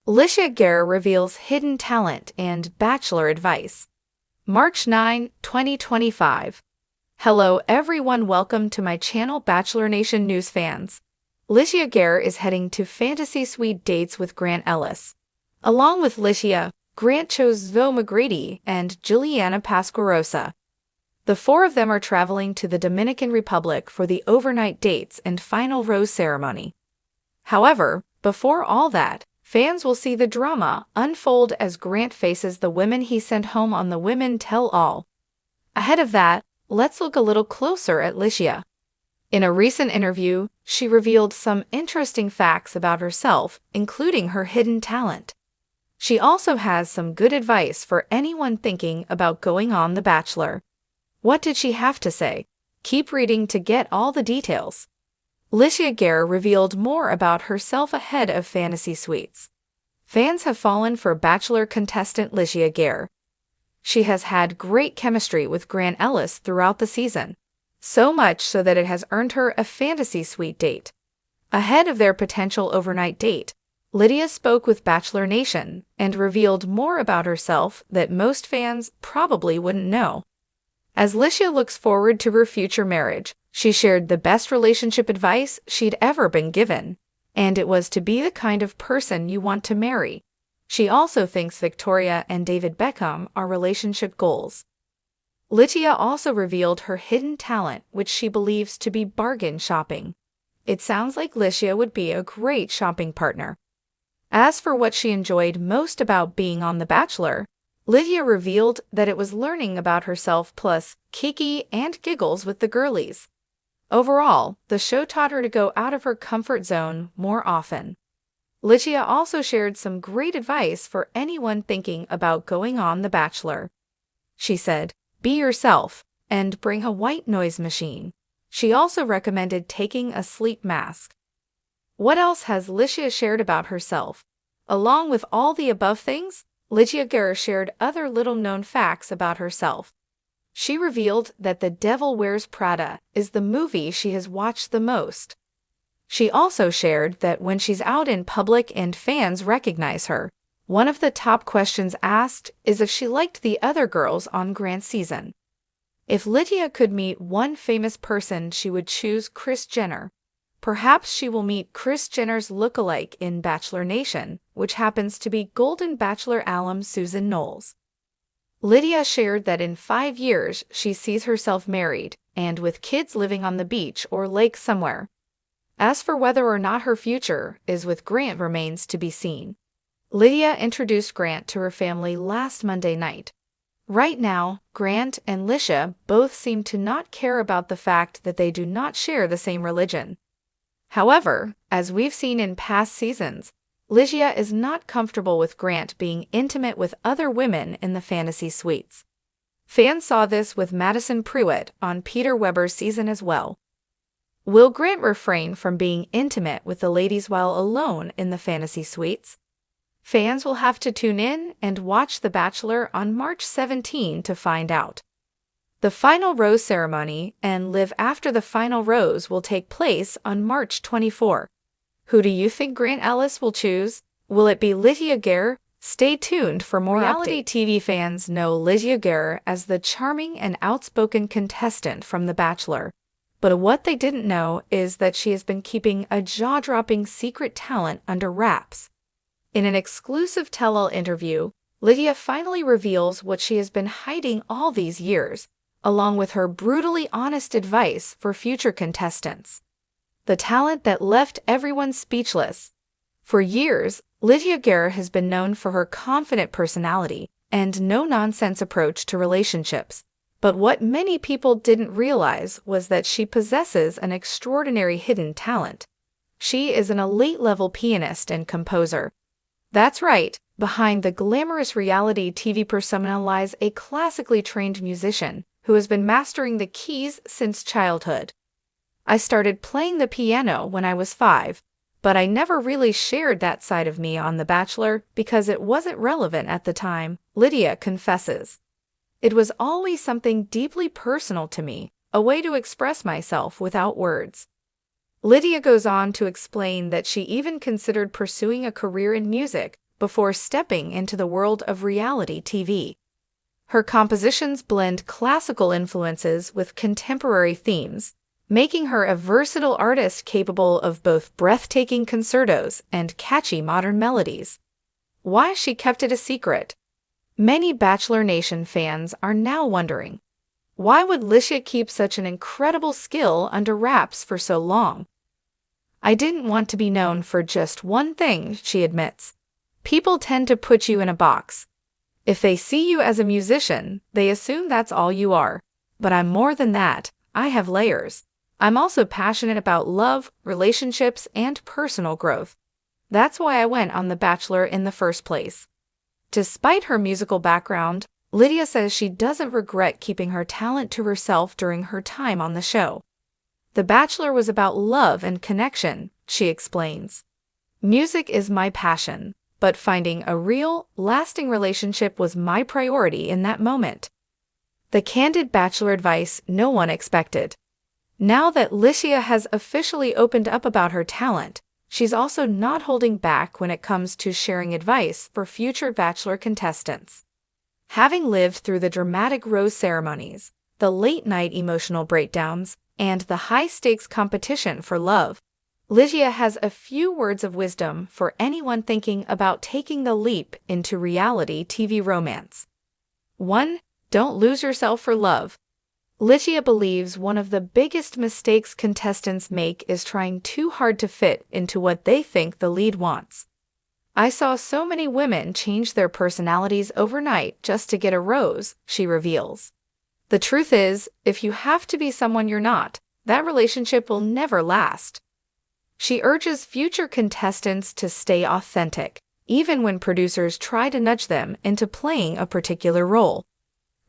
Litia Garr reveals hidden talent and Bachelor advice. March 9, 2025. Hello everyone, welcome to my channel Bachelor Nation News fans. Litia Garr is heading to fantasy suite dates with Grant Ellis. Along with Litia, Grant chose Zoe McGrady and Juliana Pasquarosa. The four of them are traveling to the Dominican Republic for the overnight dates and final rose ceremony. However, before all that, fans will see the drama unfold as Grant faces the women he sent home on the Women Tell All. Ahead of that, let's look a little closer at Litia. In a recent interview, she revealed some interesting facts about herself, including her hidden talent. She also has some good advice for anyone thinking about going on The Bachelor. What did she have to say? Keep reading to get all the details. Litia Garr revealed more about herself ahead of fantasy suites. Fans have fallen for Bachelor contestant Litia Garr. She has had great chemistry with Grant Ellis throughout the season, so much so that it has earned her a fantasy suite date. Ahead of their potential overnight date, Litia spoke with Bachelor Nation and revealed more about herself that most fans probably wouldn't know. As Litia looks forward to her future marriage, she shared the best relationship advice she'd ever been given, and it was to be the kind of person you want to marry. She also thinks Victoria and David Beckham are relationship goals. Litia also revealed her hidden talent, which she believes to be bargain shopping. It sounds like Litia would be a great shopping partner. As for what she enjoyed most about being on The Bachelor, Litia revealed that it was learning about herself plus kiki and giggles with the girlies. Overall, the show taught her to go out of her comfort zone more often. Litia also shared some great advice for anyone thinking about going on The Bachelor. She said, "Be yourself and bring a white noise machine." She also recommended taking a sleep mask. What else has Litia shared about herself? Along with all the above things, Litia Garr shared other little-known facts about herself. She revealed that The Devil Wears Prada is the movie she has watched the most. She also shared that when she's out in public and fans recognize her, one of the top questions asked is if she liked the other girls on Grant's season. If Litia could meet one famous person, she would choose Kris Jenner. Perhaps she will meet Kris Jenner's lookalike in Bachelor Nation, which happens to be Golden Bachelor alum Susan Knowles. Litia shared that in 5 years she sees herself married and with kids living on the beach or lake somewhere. As for whether or not her future is with Grant remains to be seen. Litia introduced Grant to her family last Monday night. Right now, Grant and Litia both seem to not care about the fact that they do not share the same religion. However, as we've seen in past seasons, Litia is not comfortable with Grant being intimate with other women in the fantasy suites. Fans saw this with Madison Pruitt on Peter Weber's season as well. Will Grant refrain from being intimate with the ladies while alone in the fantasy suites? Fans will have to tune in and watch The Bachelor on March 17 to find out. The final rose ceremony and live after the final rose will take place on March 24. Who do you think Grant Ellis will choose? Will it be Litia Garr? Stay tuned for more Reality TV fans know Litia Garr as the charming and outspoken contestant from The Bachelor. But what they didn't know is that she has been keeping a jaw-dropping secret talent under wraps. In an exclusive tell-all interview, Litia finally reveals what she has been hiding all these years, along with her brutally honest advice for future contestants. The talent that left everyone speechless. For years, Litia Garr has been known for her confident personality and no-nonsense approach to relationships. But what many people didn't realize was that she possesses an extraordinary hidden talent. She is an elite-level pianist and composer. That's right, behind the glamorous reality TV persona lies a classically trained musician who has been mastering the keys since childhood. I started playing the piano when I was 5, but I never really shared that side of me on The Bachelor because it wasn't relevant at the time, Litia confesses. It was always something deeply personal to me, a way to express myself without words. Litia goes on to explain that she even considered pursuing a career in music, before stepping into the world of reality TV. Her compositions blend classical influences with contemporary themes, making her a versatile artist capable of both breathtaking concertos and catchy modern melodies. Why she kept it a secret? Many Bachelor Nation fans are now wondering, why would Litia keep such an incredible skill under wraps for so long? "I didn't want to be known for just one thing," she admits. "People tend to put you in a box. If they see you as a musician, they assume that's all you are. But I'm more than that. I have layers. I'm also passionate about love, relationships, and personal growth. That's why I went on The Bachelor in the first place." Despite her musical background, Litia says she doesn't regret keeping her talent to herself during her time on the show. "The Bachelor was about love and connection," she explains. "Music is my passion, but finding a real, lasting relationship was my priority in that moment." The candid Bachelor advice no one expected. Now that Litia has officially opened up about her talent, she's also not holding back when it comes to sharing advice for future Bachelor contestants. Having lived through the dramatic rose ceremonies, the late-night emotional breakdowns, and the high-stakes competition for love, Litia has a few words of wisdom for anyone thinking about taking the leap into reality TV romance. 1. Don't lose yourself for love. Litia believes one of the biggest mistakes contestants make is trying too hard to fit into what they think the lead wants. "I saw so many women change their personalities overnight just to get a rose," she reveals. "The truth is, if you have to be someone you're not, that relationship will never last." She urges future contestants to stay authentic, even when producers try to nudge them into playing a particular role.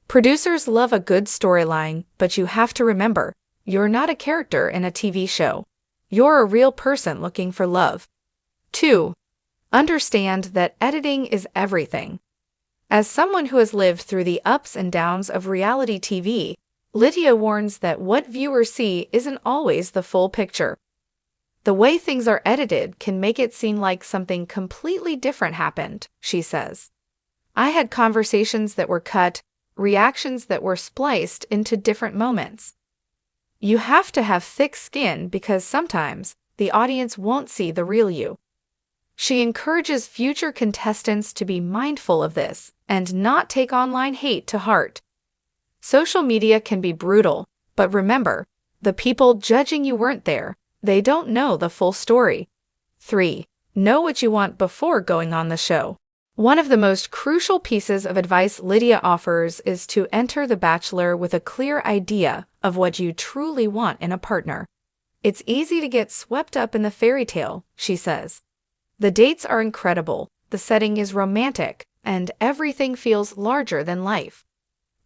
Producers love a good storyline, but you have to remember, you're not a character in a TV show. You're a real person looking for love. 2. Understand that editing is everything. As someone who has lived through the ups and downs of reality TV, Litia warns that what viewers see isn't always the full picture. "The way things are edited can make it seem like something completely different happened," she says. "I had conversations that were cut, reactions that were spliced into different moments." You have to have thick skin because sometimes the audience won't see the real you. She encourages future contestants to be mindful of this and not take online hate to heart. Social media can be brutal, but remember, the people judging you weren't there. They don't know the full story. 3. Know what you want before going on the show. One of the most crucial pieces of advice Litia offers is to enter The Bachelor with a clear idea of what you truly want in a partner. "It's easy to get swept up in the fairy tale," she says. "The dates are incredible, the setting is romantic, and everything feels larger than life.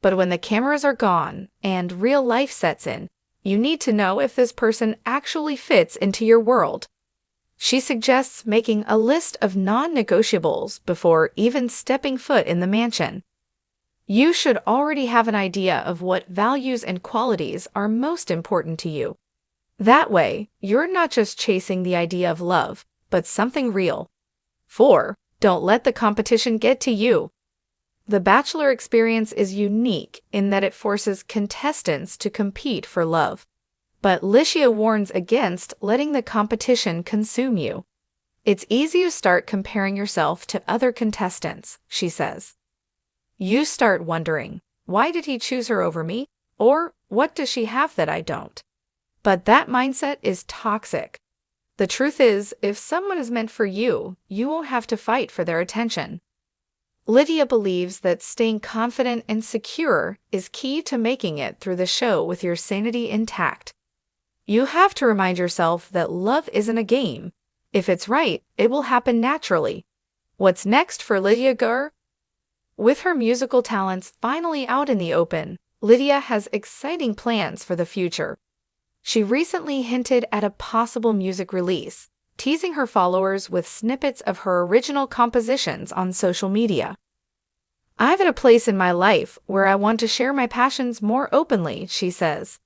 But when the cameras are gone and real life sets in, you need to know if this person actually fits into your world." She suggests making a list of non-negotiables before even stepping foot in the mansion. You should already have an idea of what values and qualities are most important to you. That way, you're not just chasing the idea of love, but something real. 4. Don't let the competition get to you. The Bachelor experience is unique in that it forces contestants to compete for love. But Litia warns against letting the competition consume you. "It's easy to start comparing yourself to other contestants," she says. You start wondering, why did he choose her over me? Or what does she have that I don't? But that mindset is toxic. The truth is, if someone is meant for you, you won't have to fight for their attention. Litia believes that staying confident and secure is key to making it through the show with your sanity intact. You have to remind yourself that love isn't a game. If it's right, it will happen naturally. What's next for Litia Garr? With her musical talents finally out in the open, Litia has exciting plans for the future. She recently hinted at a possible music release, teasing her followers with snippets of her original compositions on social media. "I've at a place in my life where I want to share my passions more openly," she says.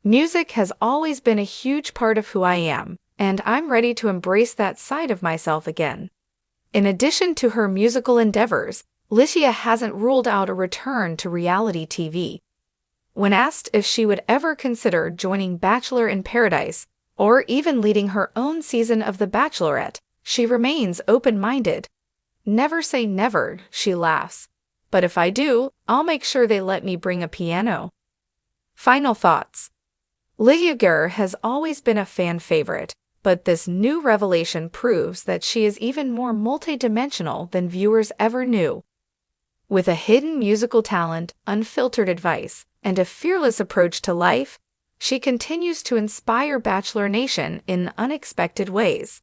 "Music has always been a huge part of who I am, and I'm ready to embrace that side of myself again." In addition to her musical endeavors, Litia hasn't ruled out a return to reality TV. When asked if she would ever consider joining Bachelor in Paradise or even leading her own season of The Bachelorette, she remains open-minded. "Never say never," she laughs. "But if I do, I'll make sure they let me bring a piano." Final thoughts. Litia Garr has always been a fan favorite, but this new revelation proves that she is even more multidimensional than viewers ever knew. With a hidden musical talent, unfiltered advice, and a fearless approach to life, she continues to inspire Bachelor Nation in unexpected ways.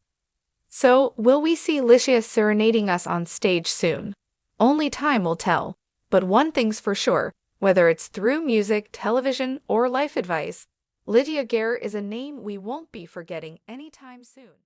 So, will we see Litia serenading us on stage soon? Only time will tell. But one thing's for sure, whether it's through music, television, or life advice, Litia Garr is a name we won't be forgetting anytime soon.